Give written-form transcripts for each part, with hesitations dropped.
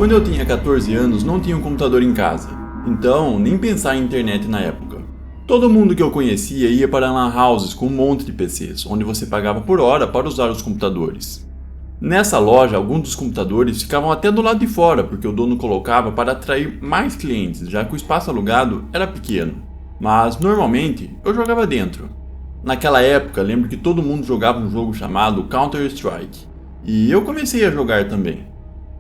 Quando eu tinha 14 anos, não tinha um computador em casa, então nem pensar em internet na época. Todo mundo que eu conhecia ia para lan houses com um monte de PCs, onde você pagava por hora para usar os computadores. Nessa loja, alguns dos computadores ficavam até do lado de fora, porque o dono colocava para atrair mais clientes, já que o espaço alugado era pequeno. Mas, normalmente, eu jogava dentro. Naquela época, lembro que todo mundo jogava um jogo chamado Counter-Strike, e eu comecei a jogar também.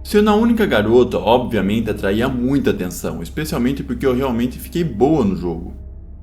Sendo a única garota, obviamente atraía muita atenção, especialmente porque eu realmente fiquei boa no jogo.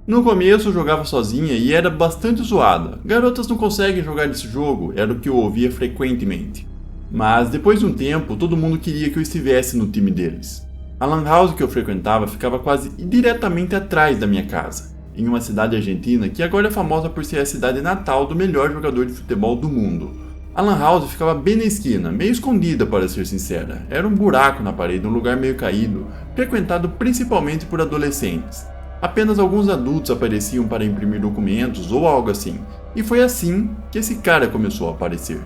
No começo eu jogava sozinha e era bastante zoada. Garotas não conseguem jogar esse jogo, era o que eu ouvia frequentemente. Mas depois de um tempo, todo mundo queria que eu estivesse no time deles. A lan house que eu frequentava ficava quase diretamente atrás da minha casa, em uma cidade argentina que agora é famosa por ser a cidade natal do melhor jogador de futebol do mundo. A lan house ficava bem na esquina, meio escondida para ser sincera. Era um buraco na parede, um lugar meio caído, frequentado principalmente por adolescentes. Apenas alguns adultos apareciam para imprimir documentos ou algo assim, e foi assim que esse cara começou a aparecer.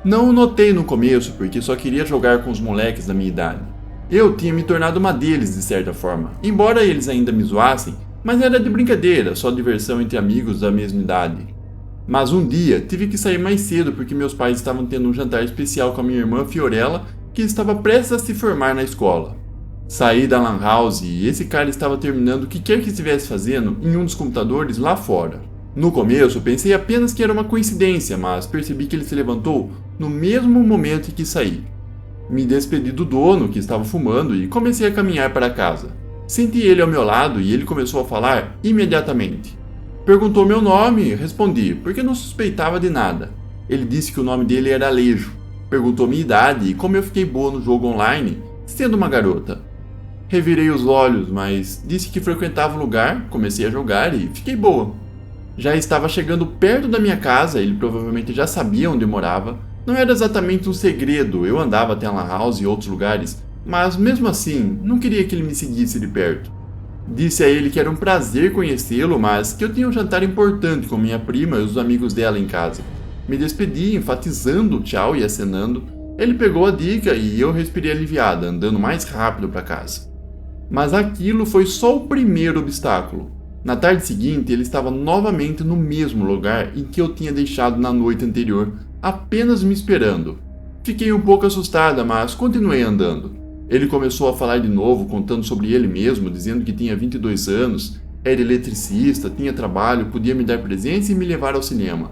Não o notei no começo porque só queria jogar com os moleques da minha idade. Eu tinha me tornado uma deles de certa forma, embora eles ainda me zoassem, mas era de brincadeira, só diversão entre amigos da mesma idade. Mas um dia tive que sair mais cedo porque meus pais estavam tendo um jantar especial com a minha irmã Fiorella, que estava prestes a se formar na escola. Saí da lan house e esse cara estava terminando o que quer que estivesse fazendo em um dos computadores lá fora. No começo pensei apenas que era uma coincidência, mas percebi que ele se levantou no mesmo momento em que saí. Me despedi do dono, que estava fumando, e comecei a caminhar para casa. Senti ele ao meu lado e ele começou a falar imediatamente. Perguntou meu nome e respondi, porque não suspeitava de nada. Ele disse que o nome dele era Alejo. Perguntou minha idade e como eu fiquei boa no jogo online, sendo uma garota. Revirei os olhos, mas disse que frequentava o lugar, comecei a jogar e fiquei boa. Já estava chegando perto da minha casa, ele provavelmente já sabia onde eu morava. Não era exatamente um segredo, eu andava até a lan house e outros lugares, mas mesmo assim, não queria que ele me seguisse de perto. Disse a ele que era um prazer conhecê-lo, mas que eu tinha um jantar importante com minha prima e os amigos dela em casa. Me despedi, enfatizando o tchau e acenando. Ele pegou a dica e eu respirei aliviada, andando mais rápido para casa. Mas aquilo foi só o primeiro obstáculo. Na tarde seguinte, ele estava novamente no mesmo lugar em que eu tinha deixado na noite anterior, apenas me esperando. Fiquei um pouco assustada, mas continuei andando. Ele começou a falar de novo, contando sobre ele mesmo, dizendo que tinha 22 anos, era eletricista, tinha trabalho, podia me dar presentes e me levar ao cinema.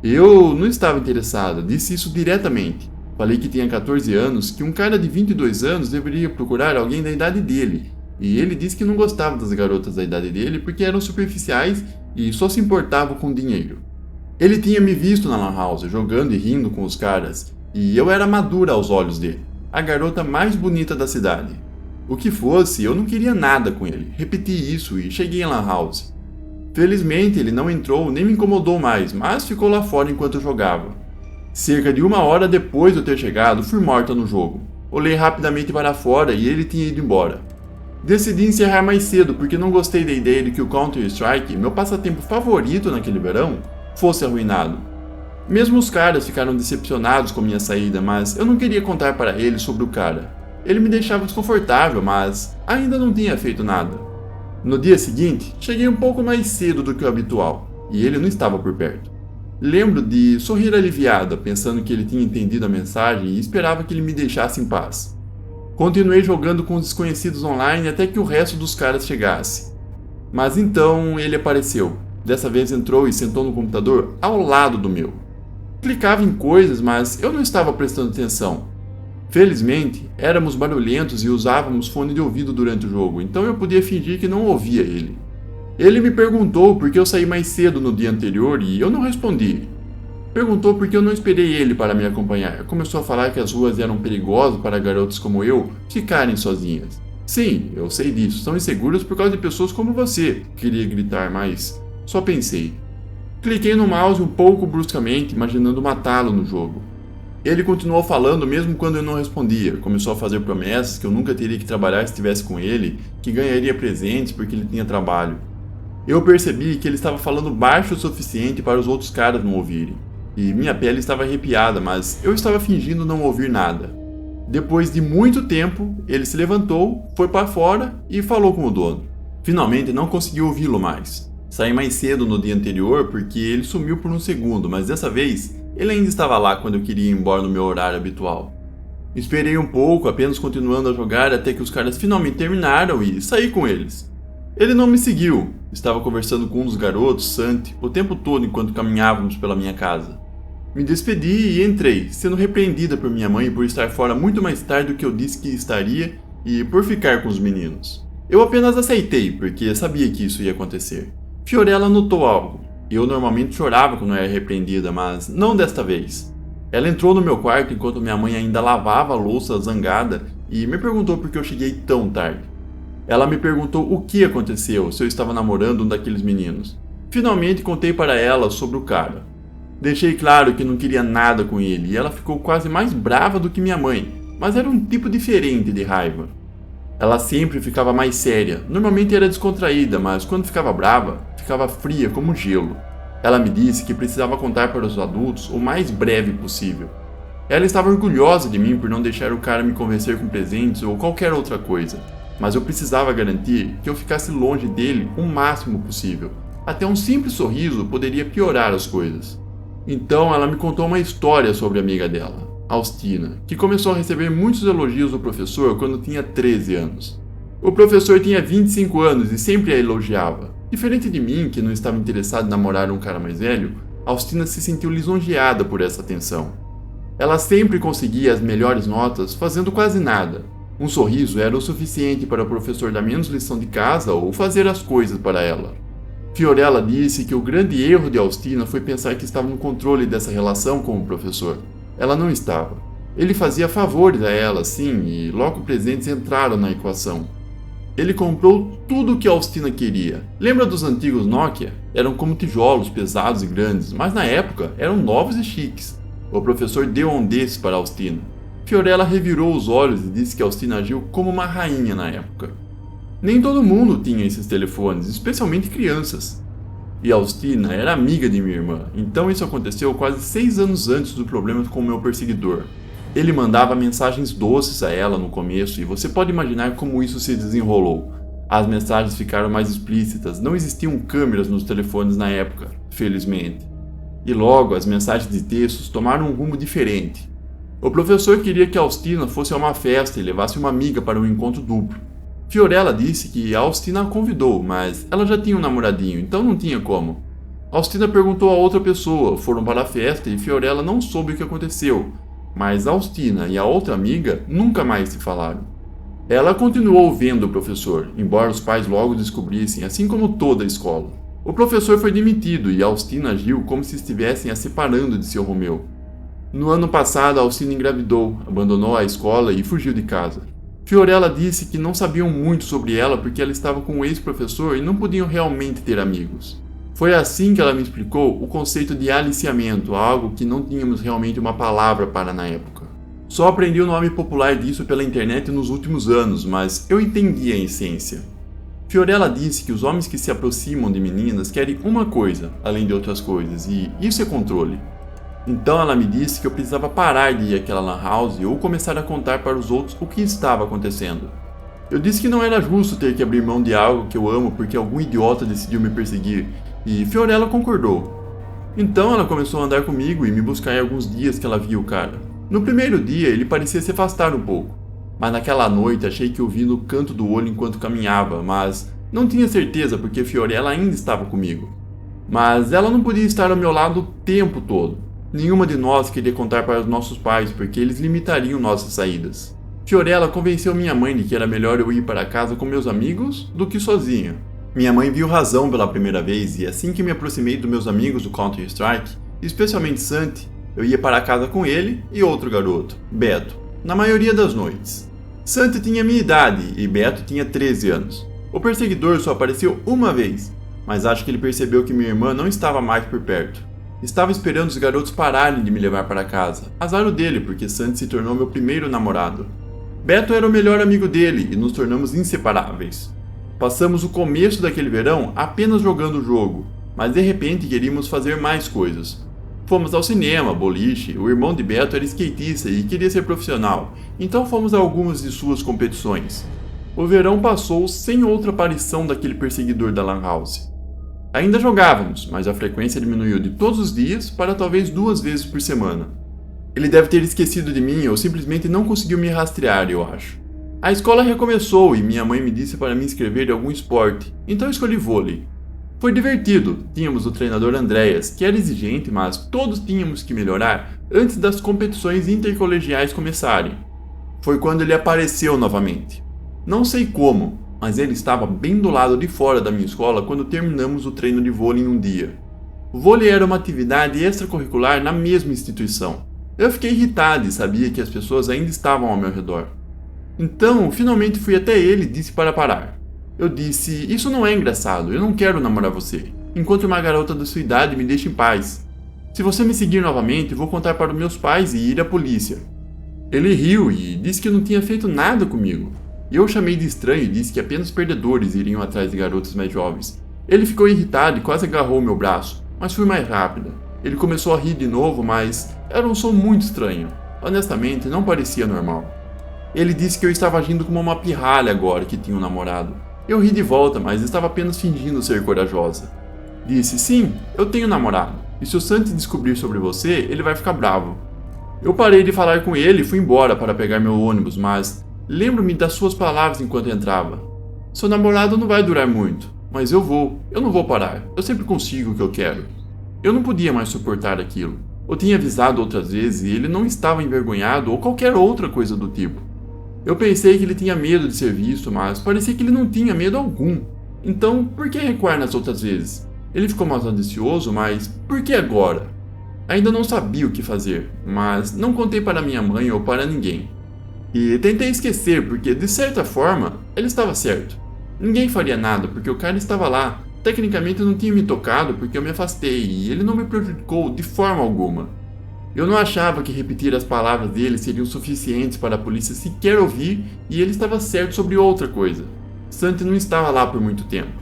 Eu não estava interessada, disse isso diretamente. Falei que tinha 14 anos, que um cara de 22 anos deveria procurar alguém da idade dele, e ele disse que não gostava das garotas da idade dele porque eram superficiais e só se importavam com dinheiro. Ele tinha me visto na lan house, jogando e rindo com os caras, e eu era madura aos olhos dele. A garota mais bonita da cidade. O que fosse, eu não queria nada com ele. Repeti isso e cheguei em lan house. Felizmente ele não entrou nem me incomodou mais, mas ficou lá fora enquanto eu jogava. Cerca de 1 hora depois de eu ter chegado, fui morta no jogo. Olhei rapidamente para fora e ele tinha ido embora. Decidi encerrar mais cedo porque não gostei da ideia de que o Counter-Strike, meu passatempo favorito naquele verão, fosse arruinado. Mesmo os caras ficaram decepcionados com minha saída, mas eu não queria contar para eles sobre o cara. Ele me deixava desconfortável, mas ainda não tinha feito nada. No dia seguinte, cheguei um pouco mais cedo do que o habitual, e ele não estava por perto. Lembro de sorrir aliviada, pensando que ele tinha entendido a mensagem e esperava que ele me deixasse em paz. Continuei jogando com os desconhecidos online até que o resto dos caras chegasse. Mas então ele apareceu. Dessa vez entrou e sentou no computador ao lado do meu. Clicava em coisas, mas eu não estava prestando atenção. Felizmente, éramos barulhentos e usávamos fone de ouvido durante o jogo, então eu podia fingir que não ouvia ele. Ele me perguntou por que eu saí mais cedo no dia anterior e eu não respondi. Perguntou por que eu não esperei ele para me acompanhar. Começou a falar que as ruas eram perigosas para garotas como eu ficarem sozinhas. Sim, eu sei disso, são inseguras por causa de pessoas como você. Queria gritar, mas só pensei. Cliquei no mouse um pouco bruscamente, imaginando matá-lo no jogo. Ele continuou falando mesmo quando eu não respondia. Começou a fazer promessas que eu nunca teria que trabalhar se estivesse com ele, que ganharia presentes porque ele tinha trabalho. Eu percebi que ele estava falando baixo o suficiente para os outros caras não ouvirem. E minha pele estava arrepiada, mas eu estava fingindo não ouvir nada. Depois de muito tempo, ele se levantou, foi para fora e falou com o dono. Finalmente não consegui ouvi-lo mais. Saí mais cedo no dia anterior porque ele sumiu por um segundo, mas dessa vez ele ainda estava lá quando eu queria ir embora no meu horário habitual. Esperei um pouco, apenas continuando a jogar até que os caras finalmente terminaram e saí com eles. Ele não me seguiu, estava conversando com um dos garotos, Santi, o tempo todo enquanto caminhávamos pela minha casa. Me despedi e entrei, sendo repreendida por minha mãe por estar fora muito mais tarde do que eu disse que estaria e por ficar com os meninos. Eu apenas aceitei, porque sabia que isso ia acontecer. Fiorella notou algo. Eu normalmente chorava quando era repreendida, mas não desta vez. Ela entrou no meu quarto enquanto minha mãe ainda lavava a louça zangada e me perguntou por que eu cheguei tão tarde. Ela me perguntou o que aconteceu, se eu estava namorando um daqueles meninos. Finalmente contei para ela sobre o cara. Deixei claro que não queria nada com ele e ela ficou quase mais brava do que minha mãe, mas era um tipo diferente de raiva. Ela sempre ficava mais séria, normalmente era descontraída, mas quando ficava brava, ficava fria como gelo. Ela me disse que precisava contar para os adultos o mais breve possível. Ela estava orgulhosa de mim por não deixar o cara me convencer com presentes ou qualquer outra coisa, mas eu precisava garantir que eu ficasse longe dele o máximo possível. Até um simples sorriso poderia piorar as coisas. Então ela me contou uma história sobre a amiga dela, Austina, que começou a receber muitos elogios do professor quando tinha 13 anos. O professor tinha 25 anos e sempre a elogiava. Diferente de mim, que não estava interessado em namorar um cara mais velho, Austina se sentiu lisonjeada por essa atenção. Ela sempre conseguia as melhores notas fazendo quase nada. Um sorriso era o suficiente para o professor dar menos lição de casa ou fazer as coisas para ela. Fiorella disse que o grande erro de Austina foi pensar que estava no controle dessa relação com o professor. Ela não estava. Ele fazia favores a ela, sim, e logo presentes entraram na equação. Ele comprou tudo o que Austina queria. Lembra dos antigos Nokia? Eram como tijolos pesados e grandes, mas na época eram novos e chiques. O professor deu um desses para Austina. Fiorella revirou os olhos e disse que Austina agiu como uma rainha na época. Nem todo mundo tinha esses telefones, especialmente crianças. E Austina era amiga de minha irmã, então isso aconteceu quase 6 anos antes do problema com o meu perseguidor. Ele mandava mensagens doces a ela no começo e você pode imaginar como isso se desenrolou. As mensagens ficaram mais explícitas, não existiam câmeras nos telefones na época, felizmente. E logo as mensagens de textos tomaram um rumo diferente. O professor queria que Austina fosse a uma festa e levasse uma amiga para um encontro duplo. Fiorella disse que Austina a convidou, mas ela já tinha um namoradinho, então não tinha como. Austina perguntou a outra pessoa, foram para a festa e Fiorella não soube o que aconteceu, mas Austina e a outra amiga nunca mais se falaram. Ela continuou vendo o professor, embora os pais logo descobrissem, assim como toda a escola. O professor foi demitido e Austina agiu como se estivessem a separando de seu Romeu. No ano passado, Austina engravidou, abandonou a escola e fugiu de casa. Fiorella disse que não sabiam muito sobre ela porque ela estava com um ex-professor e não podiam realmente ter amigos. Foi assim que ela me explicou o conceito de aliciamento, algo que não tínhamos realmente uma palavra para na época. Só aprendi o nome popular disso pela internet nos últimos anos, mas eu entendi a essência. Fiorella disse que os homens que se aproximam de meninas querem uma coisa, além de outras coisas, e isso é controle. Então ela me disse que eu precisava parar de ir àquela lan house ou começar a contar para os outros o que estava acontecendo. Eu disse que não era justo ter que abrir mão de algo que eu amo porque algum idiota decidiu me perseguir, e Fiorella concordou. Então ela começou a andar comigo e me buscar em alguns dias que ela via o cara. No primeiro dia ele parecia se afastar um pouco, mas naquela noite achei que o vi no canto do olho enquanto caminhava, mas não tinha certeza porque Fiorella ainda estava comigo. Mas ela não podia estar ao meu lado o tempo todo. Nenhuma de nós queria contar para os nossos pais, porque eles limitariam nossas saídas. Fiorella convenceu minha mãe de que era melhor eu ir para casa com meus amigos do que sozinha. Minha mãe viu razão pela primeira vez e assim que me aproximei dos meus amigos do Counter-Strike, especialmente Santi, eu ia para casa com ele e outro garoto, Beto, na maioria das noites. Santi tinha minha idade e Beto tinha 13 anos. O perseguidor só apareceu uma vez, mas acho que ele percebeu que minha irmã não estava mais por perto. Estava esperando os garotos pararem de me levar para casa. Azar o dele, porque Santi se tornou meu primeiro namorado. Beto era o melhor amigo dele e nos tornamos inseparáveis. Passamos o começo daquele verão apenas jogando o jogo, mas de repente queríamos fazer mais coisas. Fomos ao cinema, boliche, o irmão de Beto era skatista e queria ser profissional, então fomos a algumas de suas competições. O verão passou sem outra aparição daquele perseguidor da Lan House. Ainda jogávamos, mas a frequência diminuiu de todos os dias para talvez 2 vezes por semana. Ele deve ter esquecido de mim ou simplesmente não conseguiu me rastrear, eu acho. A escola recomeçou e minha mãe me disse para me inscrever em algum esporte, então escolhi vôlei. Foi divertido, tínhamos o treinador Andréas, que era exigente, mas todos tínhamos que melhorar antes das competições intercolegiais começarem. Foi quando ele apareceu novamente. Não sei como, mas ele estava bem do lado de fora da minha escola quando terminamos o treino de vôlei em um dia. O vôlei era uma atividade extracurricular na mesma instituição. Eu fiquei irritado e sabia que as pessoas ainda estavam ao meu redor. Então, finalmente fui até ele e disse para parar. Eu disse, isso não é engraçado, eu não quero namorar você. Encontre uma garota da sua idade e me deixe em paz. Se você me seguir novamente, vou contar para os meus pais e ir à polícia. Ele riu e disse que não tinha feito nada comigo. E eu o chamei de estranho e disse que apenas perdedores iriam atrás de garotas mais jovens. Ele ficou irritado e quase agarrou meu braço, mas fui mais rápida. Ele começou a rir de novo, mas era um som muito estranho. Honestamente, não parecia normal. Ele disse que eu estava agindo como uma pirralha agora que tinha um namorado. Eu ri de volta, mas estava apenas fingindo ser corajosa. Disse, sim, eu tenho namorado, e se o Santi descobrir sobre você, ele vai ficar bravo. Eu parei de falar com ele e fui embora para pegar meu ônibus, mas lembro-me das suas palavras enquanto entrava. Seu namorado não vai durar muito, mas eu não vou parar, eu sempre consigo o que eu quero. Eu não podia mais suportar aquilo. Eu tinha avisado outras vezes e ele não estava envergonhado ou qualquer outra coisa do tipo. Eu pensei que ele tinha medo de ser visto, mas parecia que ele não tinha medo algum. Então, por que recuar nas outras vezes? Ele ficou mais audacioso, mas por que agora? Ainda não sabia o que fazer, mas não contei para minha mãe ou para ninguém. E tentei esquecer, porque de certa forma, ele estava certo. Ninguém faria nada, porque o cara estava lá. Tecnicamente eu não tinha me tocado porque eu me afastei e ele não me prejudicou de forma alguma. Eu não achava que repetir as palavras dele seriam suficientes para a polícia sequer ouvir e ele estava certo sobre outra coisa. Santi não estava lá por muito tempo.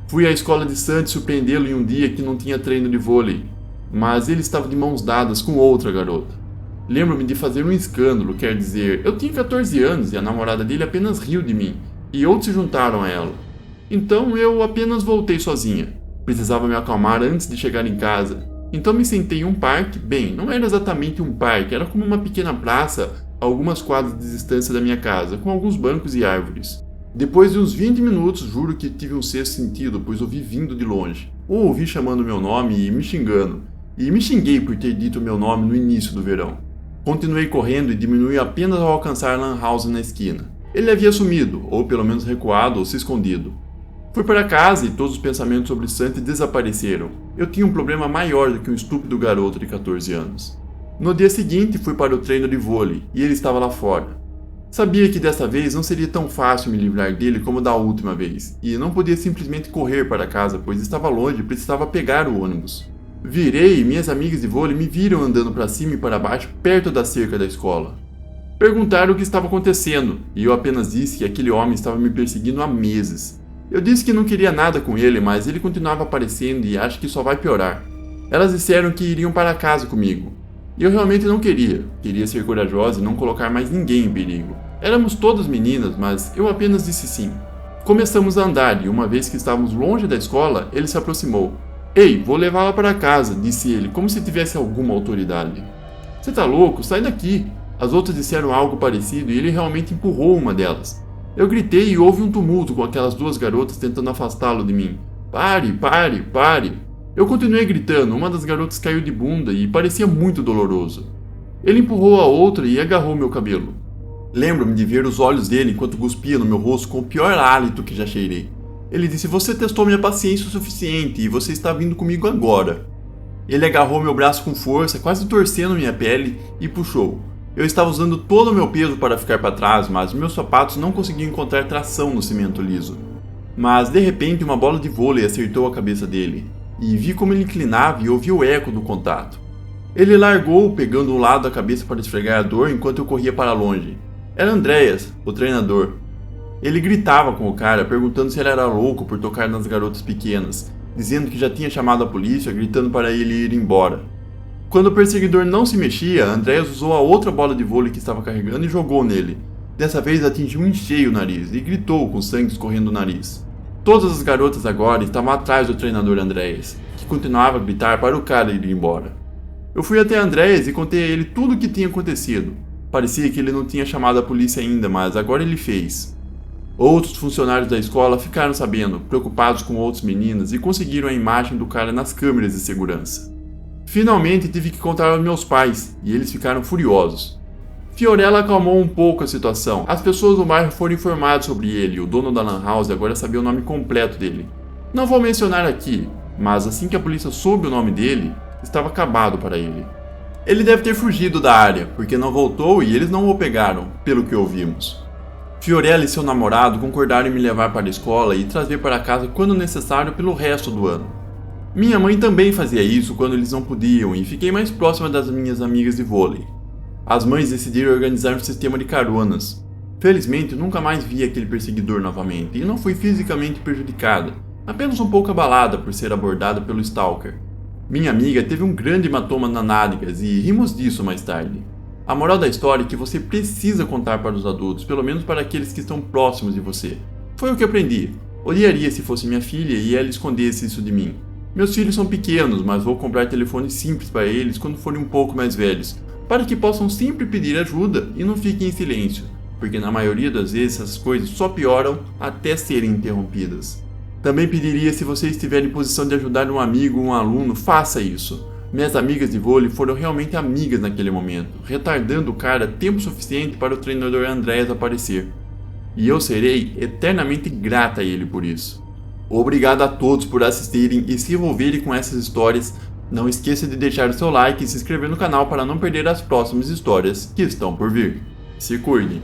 Fui à escola de Santi surpreendê-lo em um dia que não tinha treino de vôlei, mas ele estava de mãos dadas com outra garota. Lembro-me de fazer um escândalo, quer dizer, eu tinha 14 anos e a namorada dele apenas riu de mim, e outros se juntaram a ela. Então eu apenas voltei sozinha. Precisava me acalmar antes de chegar em casa. Então me sentei em um parque, bem, não era exatamente um parque, era como uma pequena praça a algumas quadras de distância da minha casa, com alguns bancos e árvores. Depois de uns 20 minutos, juro que tive um sexto sentido, pois ouvi vindo de longe. Ou ouvi chamando meu nome e me xingando. E me xinguei por ter dito meu nome no início do verão. Continuei correndo e diminui apenas ao alcançar a Lan House na esquina. Ele havia sumido, ou pelo menos recuado ou se escondido. Fui para casa e todos os pensamentos sobre Santi desapareceram. Eu tinha um problema maior do que um estúpido garoto de 14 anos. No dia seguinte fui para o treino de vôlei e ele estava lá fora. Sabia que dessa vez não seria tão fácil me livrar dele como da última vez, e não podia simplesmente correr para casa pois estava longe e precisava pegar o ônibus. Virei e minhas amigas de vôlei me viram andando para cima e para baixo perto da cerca da escola. Perguntaram o que estava acontecendo e eu apenas disse que aquele homem estava me perseguindo há meses. Eu disse que não queria nada com ele, mas ele continuava aparecendo e acho que só vai piorar. Elas disseram que iriam para casa comigo. E eu realmente não queria. Queria ser corajosa e não colocar mais ninguém em perigo. Éramos todas meninas, mas eu apenas disse sim. Começamos a andar e uma vez que estávamos longe da escola, ele se aproximou. Ei, vou levá-la para casa, disse ele, como se tivesse alguma autoridade. Você tá louco? Sai daqui. As outras disseram algo parecido e ele realmente empurrou uma delas. Eu gritei e houve um tumulto com aquelas duas garotas tentando afastá-lo de mim. Pare, pare, pare. Eu continuei gritando, uma das garotas caiu de bunda e parecia muito doloroso. Ele empurrou a outra e agarrou meu cabelo. Lembro-me de ver os olhos dele enquanto cuspia no meu rosto com o pior hálito que já cheirei. Ele disse, você testou minha paciência o suficiente e você está vindo comigo agora. Ele agarrou meu braço com força, quase torcendo minha pele, e puxou. Eu estava usando todo o meu peso para ficar para trás, mas meus sapatos não conseguiam encontrar tração no cimento liso. Mas, de repente, uma bola de vôlei acertou a cabeça dele, e vi como ele inclinava e ouvi o eco do contato. Ele largou, pegando um lado da cabeça para esfregar a dor enquanto eu corria para longe. Era Andréas, o treinador. Ele gritava com o cara, perguntando se ele era louco por tocar nas garotas pequenas, dizendo que já tinha chamado a polícia, gritando para ele ir embora. Quando o perseguidor não se mexia, Andreas usou a outra bola de vôlei que estava carregando e jogou nele. Dessa vez atingiu em cheio o nariz e gritou com sangue escorrendo do nariz. Todas as garotas agora estavam atrás do treinador Andreas, que continuava a gritar para o cara ir embora. Eu fui até Andreas e contei a ele tudo o que tinha acontecido. Parecia que ele não tinha chamado a polícia ainda, mas agora ele fez. Outros funcionários da escola ficaram sabendo, preocupados com outras meninas, e conseguiram a imagem do cara nas câmeras de segurança. Finalmente tive que contar aos meus pais, e eles ficaram furiosos. Fiorella acalmou um pouco a situação. As pessoas do bairro foram informadas sobre ele, e o dono da Lan House agora sabia o nome completo dele. Não vou mencionar aqui, mas assim que a polícia soube o nome dele, estava acabado para ele. Ele deve ter fugido da área, porque não voltou e eles não o pegaram, pelo que ouvimos. Fiorella e seu namorado concordaram em me levar para a escola e trazer para casa quando necessário pelo resto do ano. Minha mãe também fazia isso quando eles não podiam e fiquei mais próxima das minhas amigas de vôlei. As mães decidiram organizar um sistema de caronas. Felizmente nunca mais vi aquele perseguidor novamente e não fui fisicamente prejudicada, apenas um pouco abalada por ser abordada pelo stalker. Minha amiga teve um grande hematoma na nádega e rimos disso mais tarde. A moral da história é que você precisa contar para os adultos, pelo menos para aqueles que estão próximos de você. Foi o que aprendi. Odiaria se fosse minha filha e ela escondesse isso de mim. Meus filhos são pequenos, mas vou comprar telefones simples para eles quando forem um pouco mais velhos, para que possam sempre pedir ajuda e não fiquem em silêncio, porque na maioria das vezes essas coisas só pioram até serem interrompidas. Também pediria, se você estiver em posição de ajudar um amigo ou um aluno, faça isso. Minhas amigas de vôlei foram realmente amigas naquele momento, retardando o cara tempo suficiente para o treinador Andreas aparecer. E eu serei eternamente grata a ele por isso. Obrigado a todos por assistirem e se envolverem com essas histórias. Não esqueça de deixar o seu like e se inscrever no canal para não perder as próximas histórias que estão por vir. Se cuide!